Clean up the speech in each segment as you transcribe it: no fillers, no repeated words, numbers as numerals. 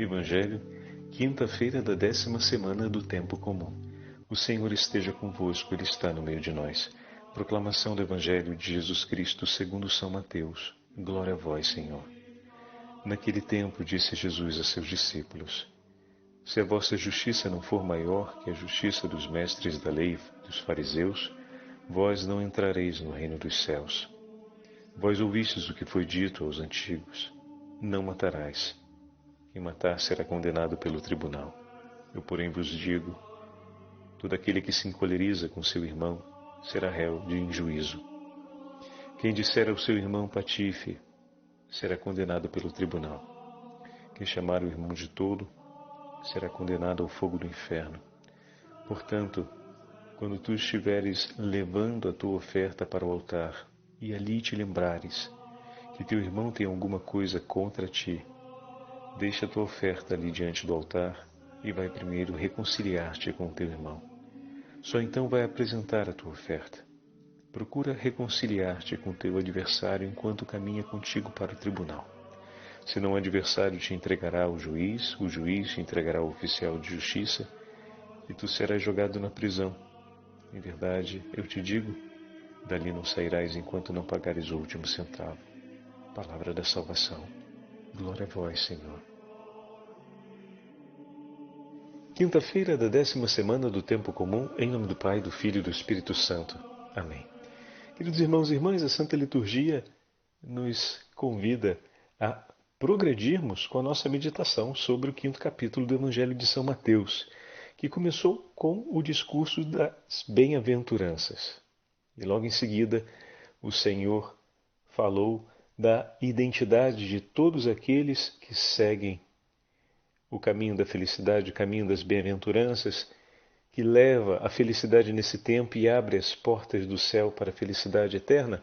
Evangelho, quinta-feira da 10ª semana do Tempo Comum. O Senhor esteja convosco, Ele está no meio de nós. Proclamação do Evangelho de Jesus Cristo segundo São Mateus. Glória a vós, Senhor. Naquele tempo disse Jesus a seus discípulos: Se a vossa justiça não for maior que a justiça dos mestres da lei, dos fariseus, vós não entrareis no reino dos céus. Vós ouvistes o que foi dito aos antigos: não matarás. Quem matar será condenado pelo tribunal. Eu, porém, vos digo: todo aquele que se encoleriza com seu irmão será réu de juízo. Quem disser ao seu irmão patife será condenado pelo tribunal. Quem chamar o irmão de tolo será condenado ao fogo do inferno. Portanto, quando tu estiveres levando a tua oferta para o altar e ali te lembrares que teu irmão tem alguma coisa contra ti, deixa a tua oferta ali diante do altar e vai primeiro reconciliar-te com teu irmão. Só então vai apresentar a tua oferta. Procura reconciliar-te com teu adversário enquanto caminha contigo para o tribunal. Senão o adversário te entregará ao juiz, o juiz te entregará ao oficial de justiça e tu serás jogado na prisão. Em verdade, eu te digo, dali não sairás enquanto não pagares o último centavo. Palavra da salvação. Glória a vós, Senhor. Quinta-feira da 10ª semana do Tempo Comum, em nome do Pai, do Filho e do Espírito Santo. Amém. Queridos irmãos e irmãs, a Santa Liturgia nos convida a progredirmos com a nossa meditação sobre o 5º capítulo do Evangelho de São Mateus, que começou com o discurso das bem-aventuranças. E logo em seguida, o Senhor falou da identidade de todos aqueles que seguem o caminho da felicidade, o caminho das bem-aventuranças, que leva à felicidade nesse tempo e abre as portas do céu para a felicidade eterna.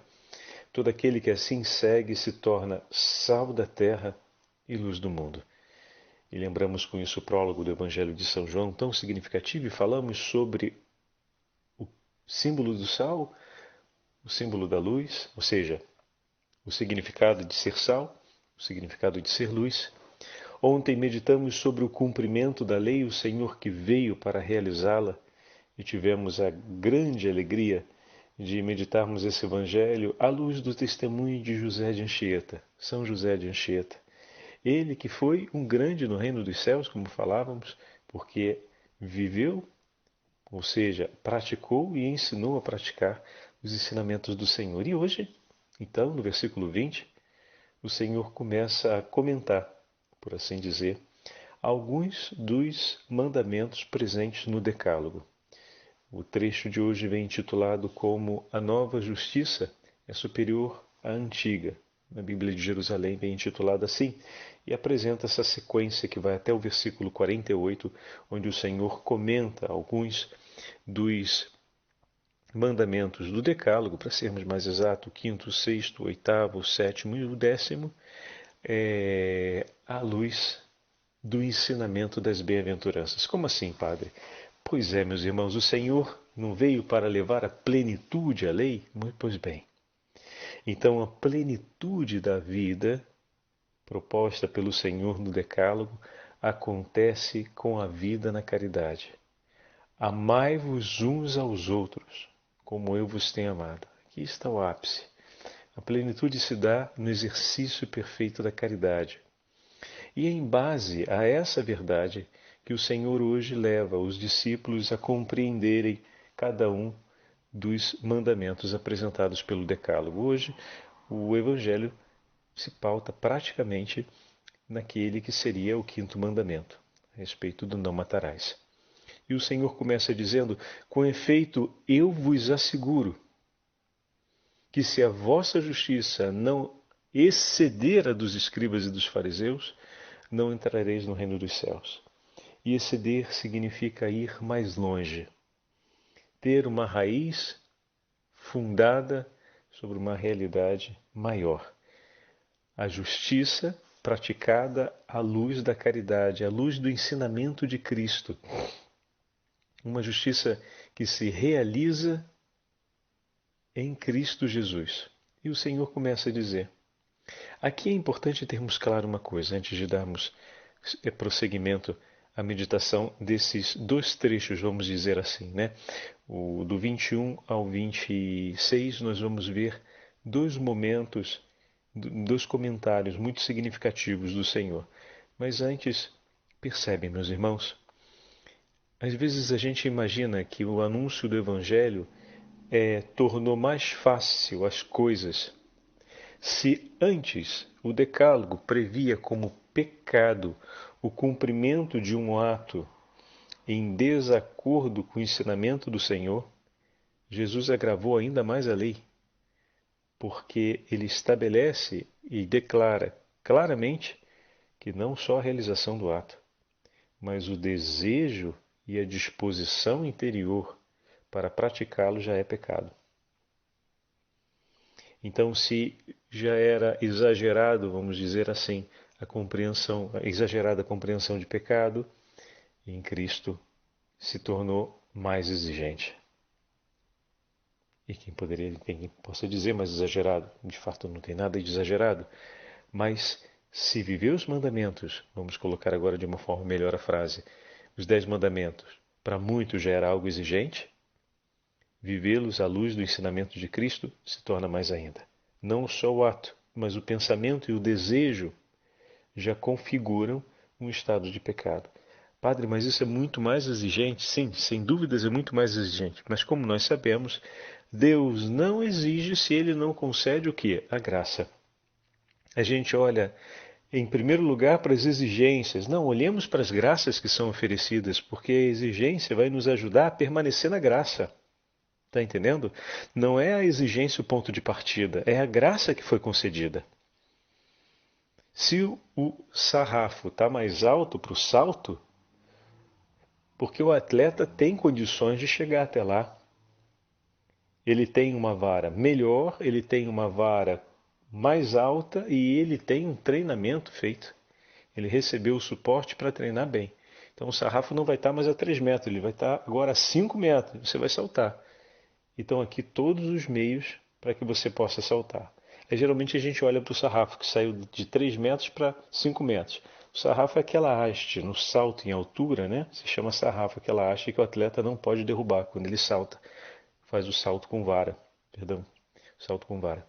Todo aquele que assim segue se torna sal da terra e luz do mundo. E lembramos com isso o prólogo do Evangelho de São João, tão significativo, e falamos sobre o símbolo do sal, o símbolo da luz, ou seja, o significado de ser sal, o significado de ser luz. Ontem meditamos sobre o cumprimento da lei, o Senhor que veio para realizá-la, e tivemos a grande alegria de meditarmos esse Evangelho à luz do testemunho de José de Anchieta, São José de Anchieta. Ele que foi um grande no reino dos céus, como falávamos, porque viveu, ou seja, praticou e ensinou a praticar os ensinamentos do Senhor. E hoje, então, no versículo 20, o Senhor começa a comentar, por assim dizer, alguns dos mandamentos presentes no Decálogo. O trecho de hoje vem intitulado como A Nova Justiça é Superior à Antiga. Na Bíblia de Jerusalém vem intitulada assim e apresenta essa sequência que vai até o versículo 48, onde o Senhor comenta alguns dos mandamentos do Decálogo, para sermos mais exatos, o 5º, o 6º, o 8º, o 7º e o 10º, à luz do ensinamento das bem-aventuranças. Como assim, Padre? Pois é, meus irmãos, o Senhor não veio para levar a plenitude à lei? Pois bem. Então, a plenitude da vida proposta pelo Senhor no Decálogo acontece com a vida na caridade. Amai-vos uns aos outros, como eu vos tenho amado. Aqui está o ápice. A plenitude se dá no exercício perfeito da caridade. E é em base a essa verdade que o Senhor hoje leva os discípulos a compreenderem cada um dos mandamentos apresentados pelo Decálogo. Hoje, o Evangelho se pauta praticamente naquele que seria o 5º mandamento, a respeito do não matarás. E o Senhor começa dizendo: com efeito, eu vos asseguro que se a vossa justiça não exceder a dos escribas e dos fariseus, não entrareis no reino dos céus. E exceder significa ir mais longe, ter uma raiz fundada sobre uma realidade maior. A justiça praticada à luz da caridade, à luz do ensinamento de Cristo. Uma justiça que se realiza em Cristo Jesus. E o Senhor começa a dizer: aqui é importante termos claro uma coisa, antes de darmos prosseguimento à meditação desses dois trechos, vamos dizer assim, né? Do 21 ao 26, nós vamos ver dois momentos, dois comentários muito significativos do Senhor. Mas antes, percebem, meus irmãos, às vezes a gente imagina que o anúncio do Evangelho tornou mais fácil as coisas. Se antes o Decálogo previa como pecado o cumprimento de um ato em desacordo com o ensinamento do Senhor, Jesus agravou ainda mais a lei, porque ele estabelece e declara claramente que não só a realização do ato, mas o desejo e a disposição interior para praticá-lo já é pecado. Então, se já era exagerado, vamos dizer assim, a exagerada compreensão de pecado, em Cristo se tornou mais exigente. E quem possa dizer mais exagerado, de fato não tem nada de exagerado, mas se viver os mandamentos, vamos colocar agora de uma forma melhor a frase, os 10 mandamentos, para muitos já era algo exigente, vivê-los à luz do ensinamento de Cristo se torna mais ainda. Não só o ato, mas o pensamento e o desejo já configuram um estado de pecado. Padre, mas isso é muito mais exigente? Sim, sem dúvidas é muito mais exigente. Mas como nós sabemos, Deus não exige se Ele não concede o quê? A graça. A gente olha, em primeiro lugar, para as exigências. Não, olhemos para as graças que são oferecidas, porque a exigência vai nos ajudar a permanecer na graça. Está entendendo? Não é a exigência o ponto de partida, é a graça que foi concedida. Se o sarrafo está mais alto para o salto, porque o atleta tem condições de chegar até lá. Ele tem uma vara melhor, ele tem uma vara mais alta e ele tem um treinamento feito. Ele recebeu o suporte para treinar bem. Então o sarrafo não vai estar mais a 3 metros, ele vai estar agora a 5 metros. Você vai saltar. Então aqui todos os meios para que você possa saltar. Geralmente a gente olha para o sarrafo que saiu de 3 metros para 5 metros. O sarrafo é aquela haste no salto em altura, né? Se chama sarrafo, aquela haste que o atleta não pode derrubar quando ele salta. Faz o salto com vara. Perdão, salto com vara.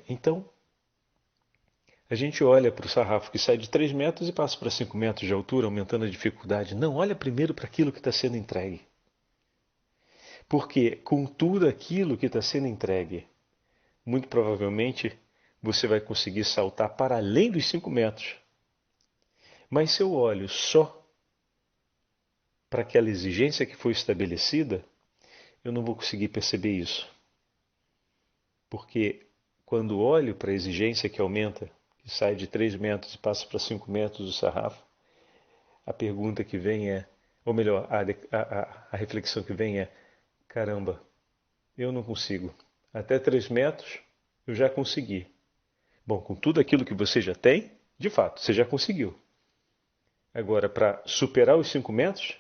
Então, a gente olha para o sarrafo que sai de 3 metros e passa para 5 metros de altura, aumentando a dificuldade. Não, olha primeiro para aquilo que está sendo entregue. Porque com tudo aquilo que está sendo entregue, muito provavelmente você vai conseguir saltar para além dos 5 metros. Mas se eu olho só para aquela exigência que foi estabelecida, eu não vou conseguir perceber isso. Porque quando olho para a exigência que aumenta, que sai de 3 metros e passa para 5 metros do sarrafo, a pergunta que vem é, ou melhor, a reflexão que vem é, caramba, eu não consigo. Até 3 metros eu já consegui. Bom, com tudo aquilo que você já tem, de fato, você já conseguiu. Agora, para superar os 5 metros,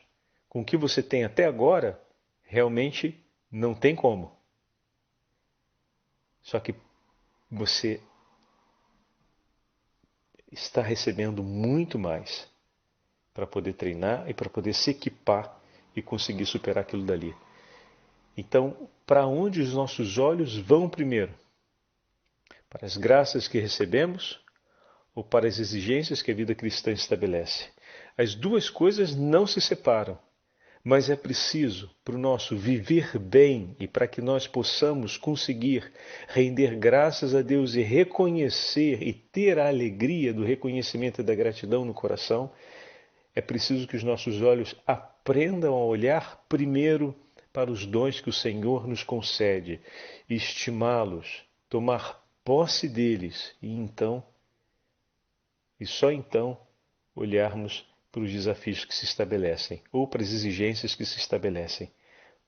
com o que você tem até agora, realmente não tem como. Só que você está recebendo muito mais para poder treinar e para poder se equipar e conseguir superar aquilo dali. Então, para onde os nossos olhos vão primeiro? Para as graças que recebemos ou para as exigências que a vida cristã estabelece? As duas coisas não se separam, mas é preciso para o nosso viver bem e para que nós possamos conseguir render graças a Deus e reconhecer e ter a alegria do reconhecimento e da gratidão no coração, é preciso que os nossos olhos aprendam a olhar primeiro para os dons que o Senhor nos concede, estimá-los, tomar posse deles e só então olharmos para os desafios que se estabelecem ou para as exigências que se estabelecem.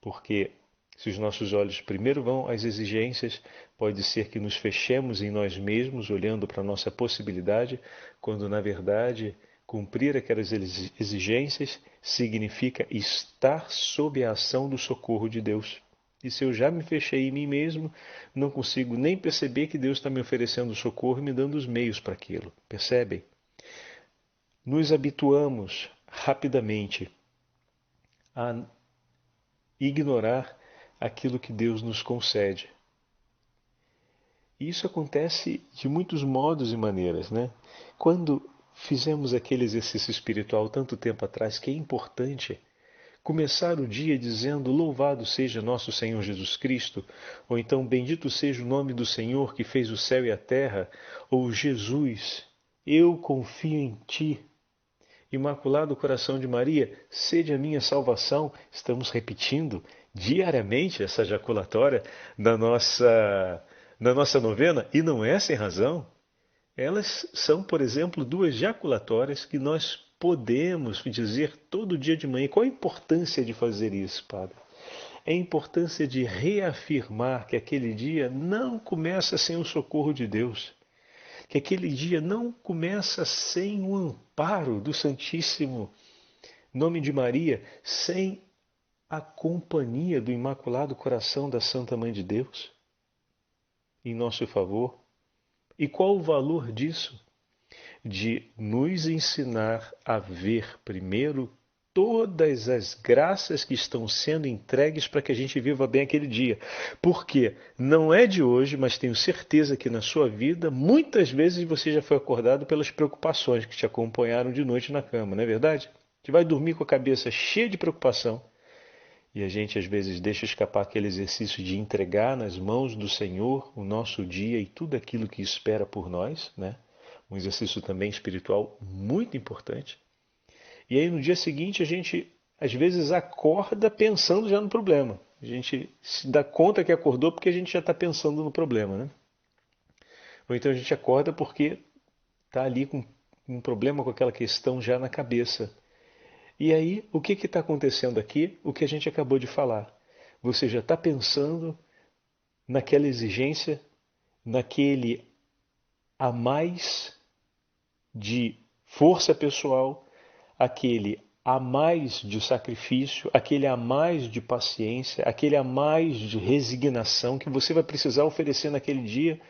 Porque se os nossos olhos primeiro vão às exigências, pode ser que nos fechemos em nós mesmos, olhando para a nossa possibilidade, quando na verdade cumprir aquelas exigências significa estar sob a ação do socorro de Deus. E se eu já me fechei em mim mesmo, não consigo nem perceber que Deus está me oferecendo socorro e me dando os meios para aquilo. Percebem? nos habituamos rapidamente a ignorar aquilo que Deus nos concede. E isso acontece de muitos modos e maneiras, né? Quando fizemos aquele exercício espiritual tanto tempo atrás, que é importante começar o dia dizendo louvado seja nosso Senhor Jesus Cristo, ou então bendito seja o nome do Senhor que fez o céu e a terra, ou Jesus, eu confio em ti. Imaculado Coração de Maria, sede a minha salvação. Estamos repetindo diariamente essa jaculatória na nossa novena, e não é sem razão. Elas são, por exemplo, duas jaculatórias que nós podemos dizer todo dia de manhã. Qual a importância de fazer isso, Padre? É a importância de reafirmar que aquele dia não começa sem o socorro de Deus, que aquele dia não começa sem o amparo do Santíssimo Nome de Maria, sem a companhia do Imaculado Coração da Santa Mãe de Deus em nosso favor. E qual o valor disso? De nos ensinar a ver primeiro todas as graças que estão sendo entregues para que a gente viva bem aquele dia. Porque não é de hoje, mas tenho certeza que na sua vida, muitas vezes você já foi acordado pelas preocupações que te acompanharam de noite na cama, não é verdade? Você vai dormir com a cabeça cheia de preocupação. E a gente às vezes deixa escapar aquele exercício de entregar nas mãos do Senhor o nosso dia e tudo aquilo que espera por nós, né? Um exercício também espiritual muito importante. E aí no dia seguinte a gente às vezes acorda pensando já no problema. A gente se dá conta que acordou porque a gente já está pensando no problema, né? Ou então a gente acorda porque está ali com um problema com aquela questão já na cabeça. E aí, o que está acontecendo aqui? O que a gente acabou de falar. Você já está pensando naquela exigência, naquele a mais de força pessoal, aquele a mais de sacrifício, aquele a mais de paciência, aquele a mais de resignação que você vai precisar oferecer naquele dia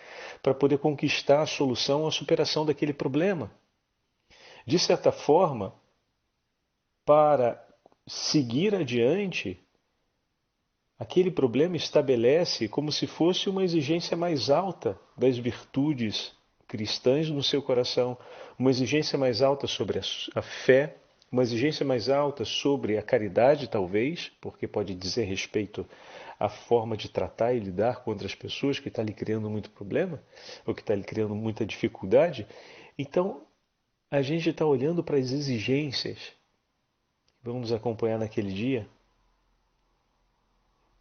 para poder conquistar a solução, a superação daquele problema. De certa forma, para seguir adiante, aquele problema estabelece como se fosse uma exigência mais alta das virtudes cristãs no seu coração, uma exigência mais alta sobre a fé, uma exigência mais alta sobre a caridade, talvez, porque pode dizer respeito à forma de tratar e lidar com outras pessoas que está lhe criando muito problema, ou que está lhe criando muita dificuldade. Então, a gente está olhando para as exigências que vão nos acompanhar naquele dia.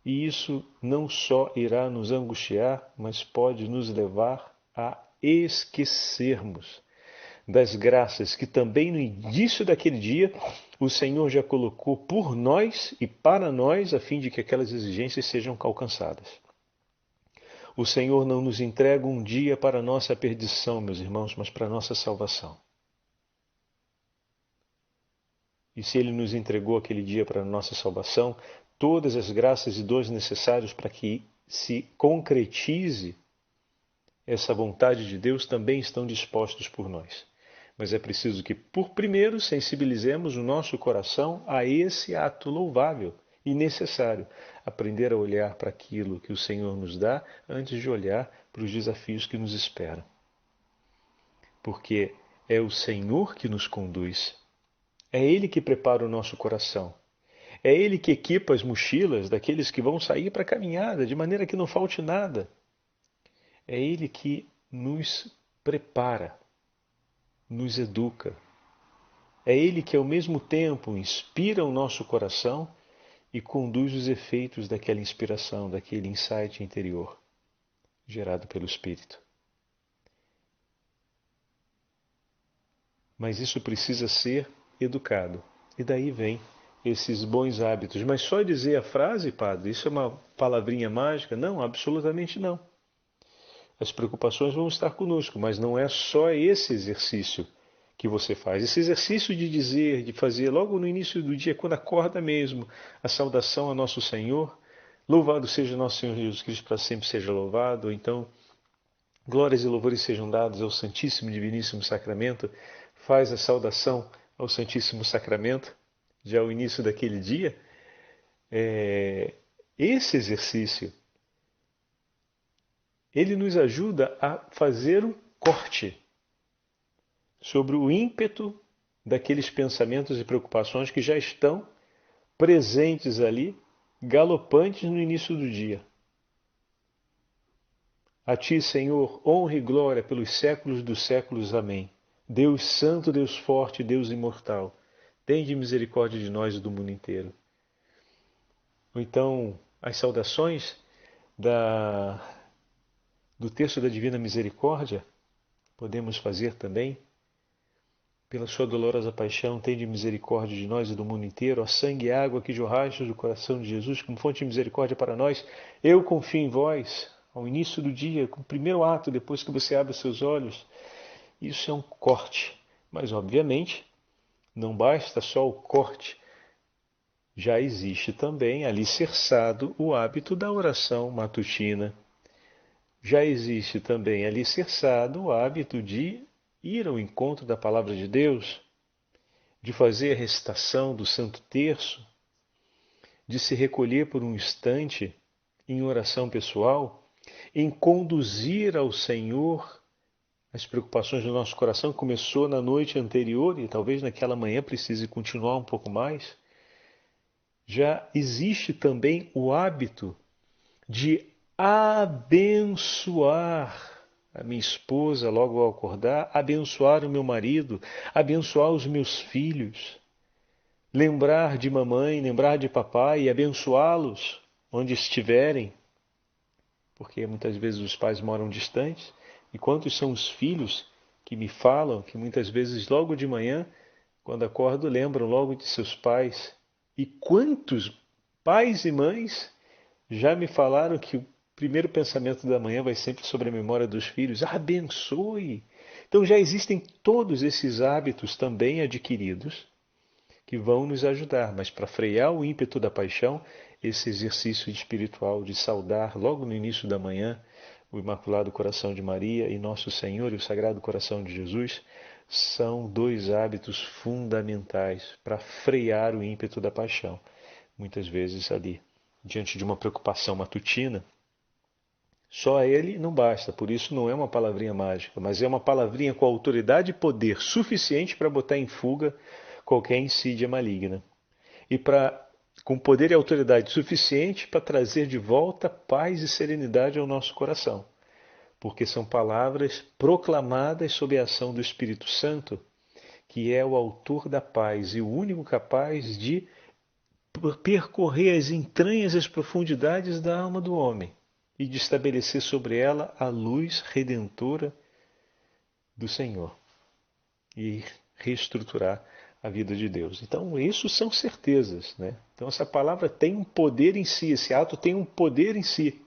E isso não só irá nos angustiar, mas pode nos levar a esquecermos das graças que também no início daquele dia o Senhor já colocou por nós e para nós, a fim de que aquelas exigências sejam alcançadas. O Senhor não nos entrega um dia para a nossa perdição, meus irmãos, mas para a nossa salvação. E se Ele nos entregou aquele dia para a nossa salvação, todas as graças e dons necessários para que se concretize essa vontade de Deus também estão dispostos por nós. Mas é preciso que, por primeiro, sensibilizemos o nosso coração a esse ato louvável e necessário. Aprender a olhar para aquilo que o Senhor nos dá antes de olhar para os desafios que nos esperam. Porque é o Senhor que nos conduz. É Ele que prepara o nosso coração. É Ele que equipa as mochilas daqueles que vão sair para a caminhada, de maneira que não falte nada. É Ele que nos prepara, nos educa. É Ele que, ao mesmo tempo, inspira o nosso coração e conduz os efeitos daquela inspiração, daquele insight interior gerado pelo Espírito. Mas isso precisa ser educado. E daí vem esses bons hábitos. Mas só dizer a frase, padre, isso é uma palavrinha mágica? Não, absolutamente não. As preocupações vão estar conosco, mas não é só esse exercício que você faz. Esse exercício de dizer, de fazer logo no início do dia, quando acorda mesmo, a saudação a nosso Senhor. Louvado seja nosso Senhor Jesus Cristo, para sempre seja louvado. Ou então, glórias e louvores sejam dados ao Santíssimo e Diviníssimo Sacramento. faz a saudação ao Santíssimo Sacramento, já ao início daquele dia, esse exercício, ele nos ajuda a fazer um corte sobre o ímpeto daqueles pensamentos e preocupações que já estão presentes ali, galopantes no início do dia. A Ti, Senhor, honra e glória pelos séculos dos séculos. Amém. Deus santo, Deus forte, Deus imortal, tende misericórdia de nós e do mundo inteiro. Ou então, as saudações do texto da Divina Misericórdia, podemos fazer também. Pela sua dolorosa paixão, tende misericórdia de nós e do mundo inteiro. Ó sangue e água que jorrastes do coração de Jesus, como fonte de misericórdia para nós, eu confio em vós. Ao início do dia, com o primeiro ato, depois que você abre os seus olhos, isso é um corte. Mas, obviamente, não basta só o corte. Já existe também alicerçado o hábito da oração matutina. Já existe também alicerçado o hábito de ir ao encontro da Palavra de Deus, de fazer a recitação do Santo Terço, de se recolher por um instante em oração pessoal, em conduzir ao Senhor as preocupações do nosso coração. Começou na noite anterior e talvez naquela manhã precise continuar um pouco mais. Já existe também o hábito de abençoar a minha esposa logo ao acordar, abençoar o meu marido, abençoar os meus filhos, lembrar de mamãe, lembrar de papai e abençoá-los onde estiverem, porque muitas vezes os pais moram distantes. E quantos são os filhos que me falam que muitas vezes logo de manhã, quando acordo, lembram logo de seus pais? E quantos pais e mães já me falaram que o primeiro pensamento da manhã vai sempre sobre a memória dos filhos? Abençoe! Então já existem todos esses hábitos também adquiridos que vão nos ajudar, mas para frear o ímpeto da paixão, esse exercício espiritual de saudar logo no início da manhã o Imaculado Coração de Maria e Nosso Senhor e o Sagrado Coração de Jesus são dois hábitos fundamentais para frear o ímpeto da paixão. Muitas vezes ali, diante de uma preocupação matutina, só ele não basta, por isso não é uma palavrinha mágica, mas é uma palavrinha com autoridade e poder suficiente para botar em fuga qualquer insídia maligna. E com poder e autoridade suficiente para trazer de volta paz e serenidade ao nosso coração. Porque são palavras proclamadas sob a ação do Espírito Santo, que é o autor da paz e o único capaz de percorrer as entranhas e as profundidades da alma do homem e de estabelecer sobre ela a luz redentora do Senhor e reestruturar a vida de Deus. Então, isso são certezas, né? Então, essa palavra tem um poder em si, esse ato tem um poder em si.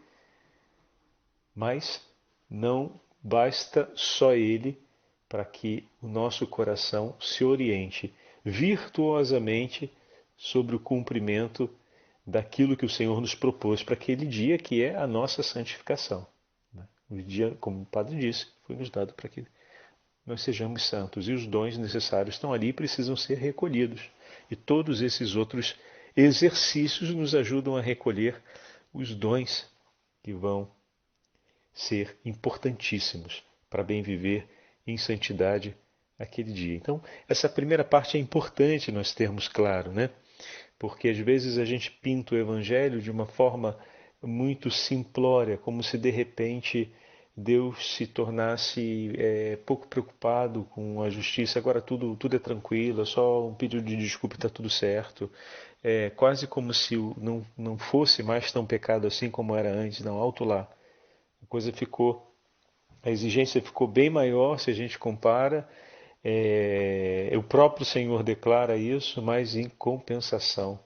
Mas não basta só ele para que o nosso coração se oriente virtuosamente sobre o cumprimento daquilo que o Senhor nos propôs para aquele dia, que é a nossa santificação. O dia, como o Padre disse, foi nos dado para que nós sejamos santos, e os dons necessários estão ali e precisam ser recolhidos. E todos esses outros exercícios nos ajudam a recolher os dons que vão ser importantíssimos para bem viver em santidade aquele dia. Então, essa primeira parte é importante nós termos claro, né? Porque às vezes a gente pinta o Evangelho de uma forma muito simplória, como se de repente Deus se tornasse pouco preocupado com a justiça. Agora tudo é tranquilo, é só um pedido de desculpa e está tudo certo. É quase como se não fosse mais tão pecado assim como era antes. Não, alto lá. A exigência ficou bem maior se a gente compara. O próprio Senhor declara isso, mas em compensação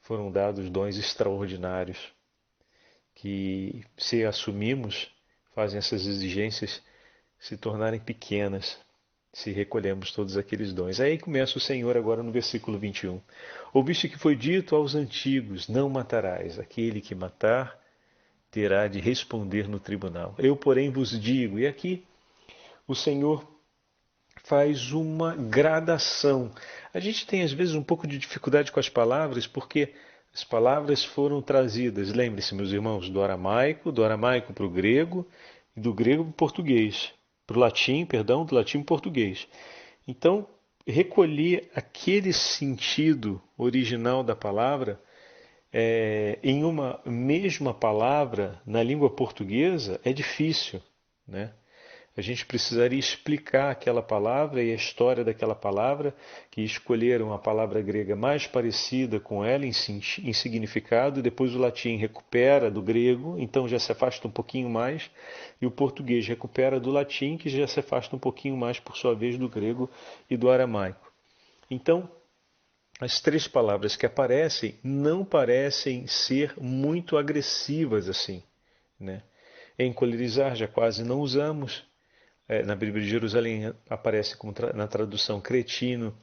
foram dados dons extraordinários que, se assumimos, fazem essas exigências se tornarem pequenas, se recolhemos todos aqueles dons. Aí começa o Senhor agora no versículo 21. Ouviste que foi dito aos antigos, não matarás. Aquele que matar terá de responder no tribunal. Eu, porém, vos digo, e aqui o Senhor faz uma gradação. A gente tem às vezes um pouco de dificuldade com as palavras porque as palavras foram trazidas, lembre-se, meus irmãos, do aramaico para o grego e do grego para o português, para o latim, perdão, do latim para o português. Então, recolher aquele sentido original da palavra em uma mesma palavra na língua portuguesa é difícil, né? A gente precisaria explicar aquela palavra e a história daquela palavra, que escolheram a palavra grega mais parecida com ela em significado, e depois o latim recupera do grego, então já se afasta um pouquinho mais, e o português recupera do latim, que já se afasta um pouquinho mais, por sua vez, do grego e do aramaico. Então, as três palavras que aparecem não parecem ser muito agressivas assim, né? Encolerizar já quase não usamos. Na Bíblia de Jerusalém aparece como na tradução cretino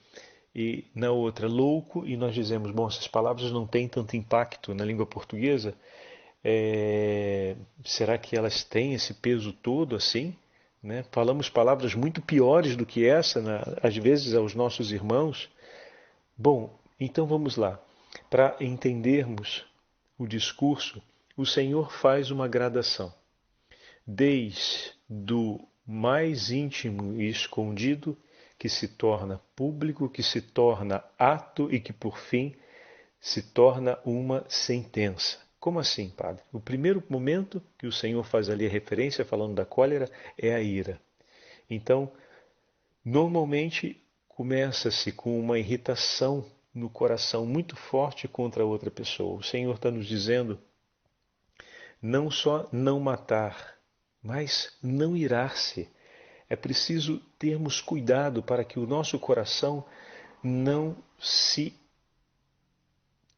e na outra louco, e nós dizemos, bom, essas palavras não têm tanto impacto na língua portuguesa, será que elas têm esse peso todo assim? Né? Falamos palavras muito piores do que essa, às vezes, aos nossos irmãos. Bom, então vamos lá. Para entendermos o discurso, o Senhor faz uma gradação. Desde o mais íntimo e escondido, que se torna público, que se torna ato e que, por fim, se torna uma sentença. Como assim, padre? O primeiro momento que o Senhor faz ali a referência, falando da cólera, é a ira. Então, normalmente, começa-se com uma irritação no coração muito forte contra a outra pessoa. O Senhor está nos dizendo não só não matar, mas não irar-se. É preciso termos cuidado para que o nosso coração não se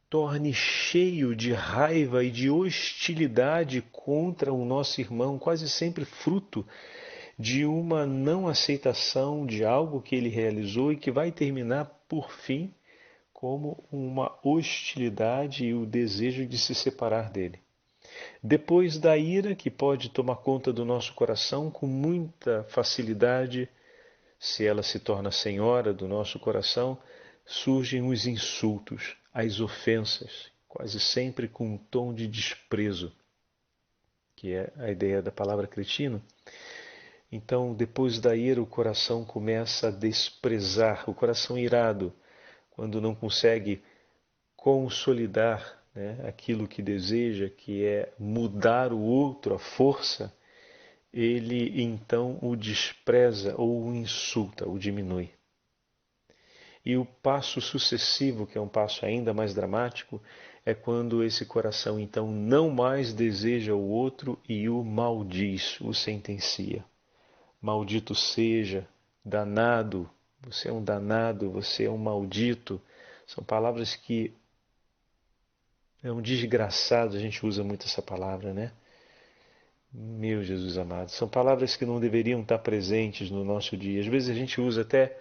torne cheio de raiva e de hostilidade contra o nosso irmão, quase sempre fruto de uma não aceitação de algo que ele realizou e que vai terminar, por fim, como uma hostilidade e o desejo de se separar dele. Depois da ira, que pode tomar conta do nosso coração com muita facilidade, se ela se torna senhora do nosso coração, surgem os insultos, as ofensas, quase sempre com um tom de desprezo, que é a ideia da palavra cretino. Então, depois da ira, o coração começa a desprezar, o coração irado, quando não consegue consolidar, né, aquilo que deseja, que é mudar o outro, a força, ele então o despreza ou o insulta, o diminui. E o passo sucessivo, que é um passo ainda mais dramático, é quando esse coração então não mais deseja o outro e o maldiz, o sentencia. Maldito seja, danado, você é um danado, você é um maldito. São palavras que é um desgraçado, a gente usa muito essa palavra, né? Meu Jesus amado, são palavras que não deveriam estar presentes no nosso dia. Às vezes a gente usa até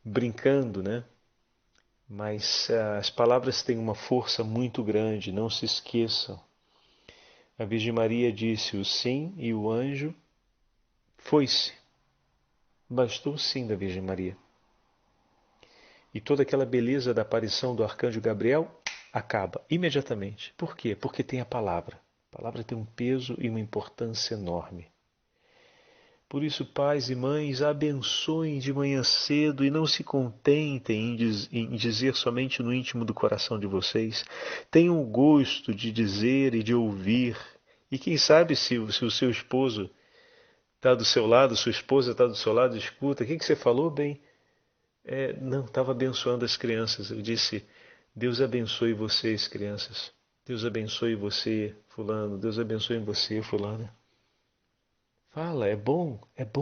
brincando, né? Mas as palavras têm uma força muito grande, não se esqueçam. A Virgem Maria disse o sim e o anjo foi-se. Bastou o sim da Virgem Maria. E toda aquela beleza da aparição do arcanjo Gabriel acaba imediatamente. Por quê? Porque tem a palavra. A palavra tem um peso e uma importância enorme. Por isso, pais e mães, abençoem de manhã cedo e não se contentem em dizer somente no íntimo do coração de vocês. Tenham o gosto de dizer e de ouvir. E quem sabe se o seu esposo está do seu lado, sua esposa está do seu lado, escuta, o que você falou, bem? Não, estava abençoando as crianças. Eu disse, Deus abençoe vocês, crianças. Deus abençoe você, fulano. Deus abençoe você, fulana. Fala, é bom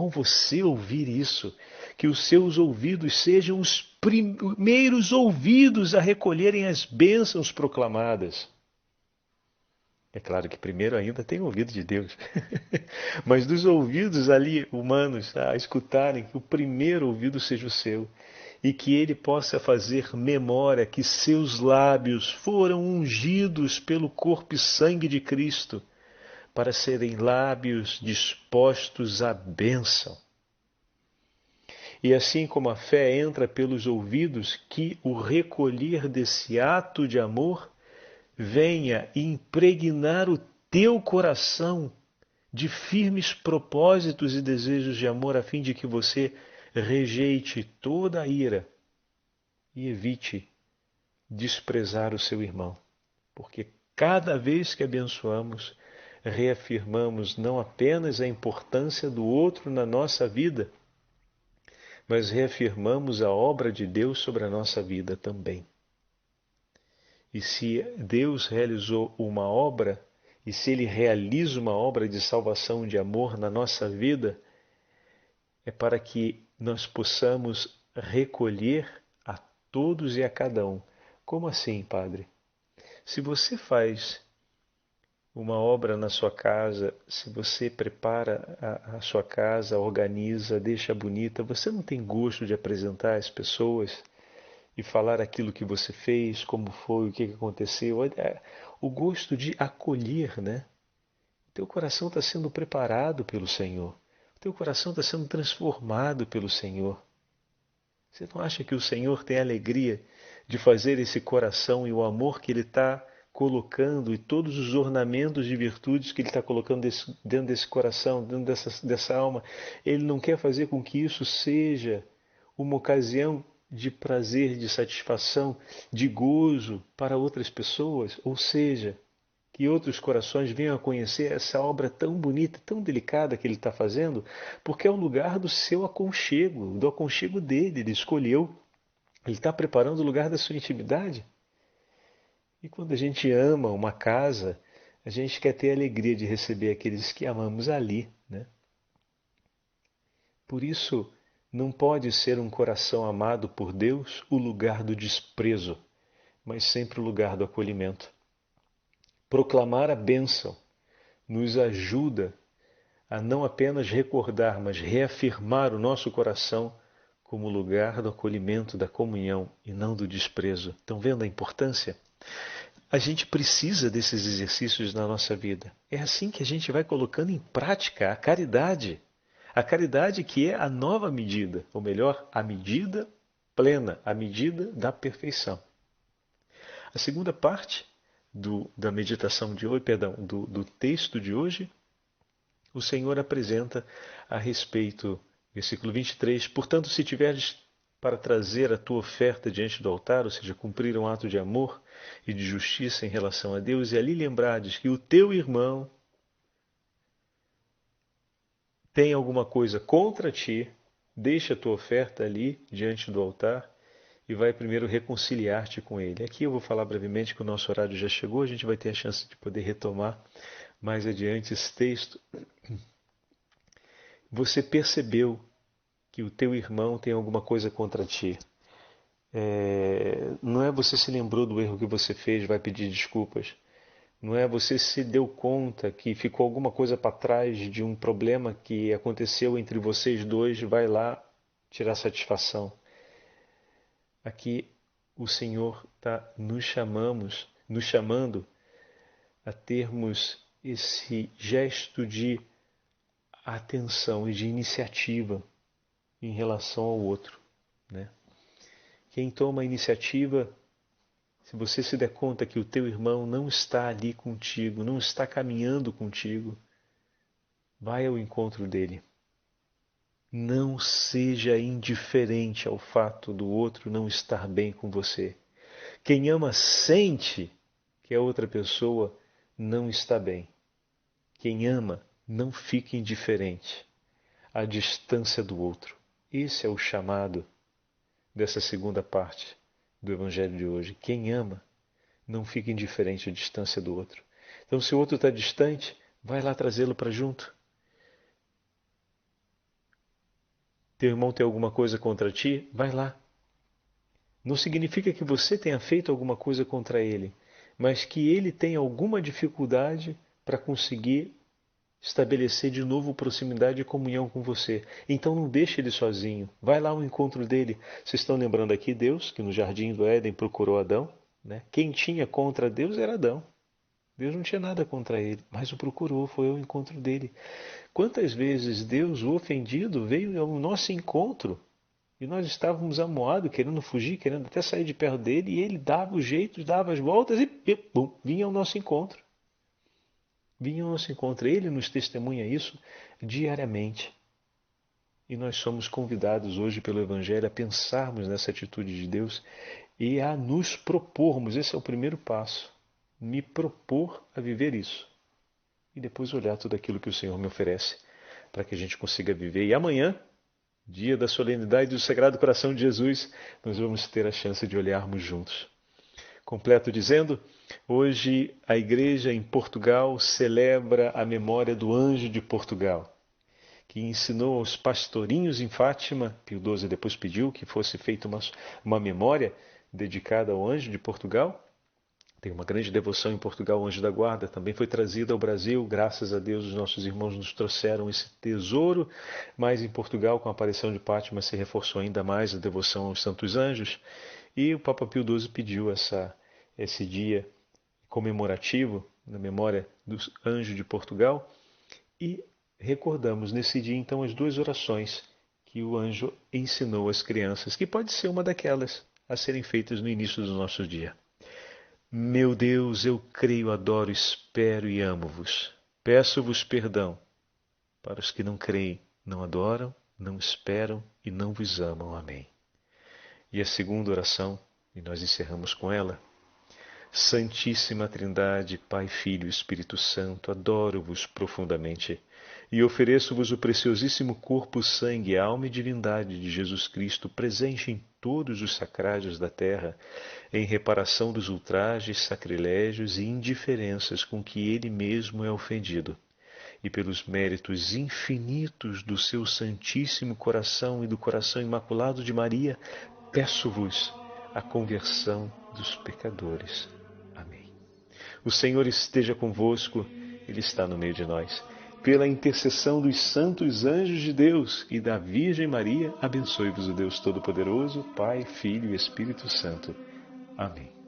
você ouvir isso. Que os seus ouvidos sejam os primeiros ouvidos a recolherem as bênçãos proclamadas. É claro que primeiro ainda tem o ouvido de Deus. Mas dos ouvidos ali humanos a escutarem, que o primeiro ouvido seja o seu. E que ele possa fazer memória que seus lábios foram ungidos pelo corpo e sangue de Cristo para serem lábios dispostos à bênção. E assim como a fé entra pelos ouvidos, que o recolher desse ato de amor venha impregnar o teu coração de firmes propósitos e desejos de amor, a fim de que você rejeite toda a ira e evite desprezar o seu irmão. Porque cada vez que abençoamos, reafirmamos não apenas a importância do outro na nossa vida, mas reafirmamos a obra de Deus sobre a nossa vida também. E se Deus realizou uma obra, e se Ele realiza uma obra de salvação, de amor na nossa vida, é para que nós possamos recolher a todos e a cada um. Como assim, Padre? Se você faz uma obra na sua casa, se você prepara a sua casa, organiza, deixa bonita, você não tem gosto de apresentar às pessoas e falar aquilo que você fez, como foi, o que aconteceu, o gosto de acolher, né? Teu coração está sendo preparado pelo Senhor. O teu coração está sendo transformado pelo Senhor. Você não acha que o Senhor tem alegria de fazer esse coração e o amor que Ele está colocando e todos os ornamentos de virtudes que Ele está colocando dentro desse coração, dentro dessa alma? Ele não quer fazer com que isso seja uma ocasião de prazer, de satisfação, de gozo para outras pessoas? Ou seja, que outros corações venham a conhecer essa obra tão bonita, tão delicada que Ele está fazendo, porque é o lugar do seu aconchego, do aconchego dele. Ele escolheu, Ele está preparando o lugar da sua intimidade. E quando a gente ama uma casa, a gente quer ter a alegria de receber aqueles que amamos ali, né? Por isso, não pode ser um coração amado por Deus o lugar do desprezo, mas sempre o lugar do acolhimento. Proclamar a bênção nos ajuda a não apenas recordar, mas reafirmar o nosso coração como lugar do acolhimento, da comunhão e não do desprezo. Estão vendo a importância? A gente precisa desses exercícios na nossa vida. É assim que a gente vai colocando em prática a caridade. A caridade que é a nova medida, ou melhor, a medida plena, a medida da perfeição. A segunda parte da meditação de hoje, do texto de hoje, o Senhor apresenta a respeito, versículo 23, portanto, se tiveres para trazer a tua oferta diante do altar, ou seja, cumprir um ato de amor e de justiça em relação a Deus, e ali lembrardes que o teu irmão tem alguma coisa contra ti, deixa a tua oferta ali diante do altar e vai primeiro reconciliar-te com ele. Aqui eu vou falar brevemente que o nosso horário já chegou, a gente vai ter a chance de poder retomar mais adiante esse texto. Você percebeu que o teu irmão tem alguma coisa contra ti. Não é você se lembrou do erro que você fez, vai pedir desculpas. Não é você se deu conta que ficou alguma coisa para trás de um problema que aconteceu entre vocês dois, vai lá tirar satisfação. Aqui o Senhor está nos chamando a termos esse gesto de atenção e de iniciativa em relação ao outro, né? Quem toma a iniciativa, se você se der conta que o teu irmão não está ali contigo, não está caminhando contigo, vai ao encontro dele. Não seja indiferente ao fato do outro não estar bem com você. Quem ama sente que a outra pessoa não está bem. Quem ama não fica indiferente à distância do outro. Esse é o chamado dessa segunda parte do Evangelho de hoje. Quem ama não fica indiferente à distância do outro. Então, se o outro está distante, vai lá trazê-lo para junto. Teu irmão tem alguma coisa contra ti? Vai lá. Não significa que você tenha feito alguma coisa contra ele, mas que ele tenha alguma dificuldade para conseguir estabelecer de novo proximidade e comunhão com você. Então não deixe ele sozinho. Vai lá ao encontro dele. Vocês estão lembrando aqui Deus, que no jardim do Éden procurou Adão, né? Quem tinha contra Deus era Adão. Deus não tinha nada contra ele, mas o procurou, foi ao encontro dele. Quantas vezes Deus, o ofendido, veio ao nosso encontro E nós estávamos amuados, querendo fugir, querendo até sair de perto dele, e ele dava os jeitos, dava as voltas e pum, vinha ao nosso encontro. Vinha ao nosso encontro. Ele nos testemunha isso diariamente. E nós somos convidados hoje pelo Evangelho a pensarmos nessa atitude de Deus e a nos propormos. Esse é o primeiro passo. Me propor a viver isso. E depois olhar tudo aquilo que o Senhor me oferece para que a gente consiga viver. E amanhã, dia da solenidade do Sagrado Coração de Jesus, nós vamos ter a chance de olharmos juntos. Completo dizendo, hoje a Igreja em Portugal celebra a memória do Anjo de Portugal, que ensinou aos pastorinhos em Fátima. Pio XII depois pediu que fosse feita uma memória dedicada ao Anjo de Portugal. Tem uma grande devoção em Portugal, o Anjo da Guarda, também foi trazido ao Brasil. Graças a Deus, os nossos irmãos nos trouxeram esse tesouro, mas em Portugal, com a aparição de Fátima, se reforçou ainda mais a devoção aos santos anjos. E o Papa Pio XII pediu esse dia comemorativo, na memória do Anjo de Portugal, e recordamos nesse dia, então, as duas orações que o anjo ensinou às crianças, que pode ser uma daquelas a serem feitas no início do nosso dia. Meu Deus, eu creio, adoro, espero e amo-vos. Peço-vos perdão para os que não creem, não adoram, não esperam e não vos amam. Amém. E a segunda oração, e nós encerramos com ela. Santíssima Trindade, Pai, Filho e Espírito Santo, adoro-vos profundamente e ofereço-vos o preciosíssimo corpo, sangue, alma e divindade de Jesus Cristo, presente em todos os sacrários da terra, em reparação dos ultrajes, sacrilégios e indiferenças com que ele mesmo é ofendido, e pelos méritos infinitos do seu Santíssimo Coração e do Coração Imaculado de Maria, peço-vos a conversão dos pecadores. Amém. O Senhor esteja convosco, Ele está no meio de nós. Pela intercessão dos santos anjos de Deus e da Virgem Maria, abençoe-vos o Deus Todo-Poderoso, Pai, Filho e Espírito Santo. Amém.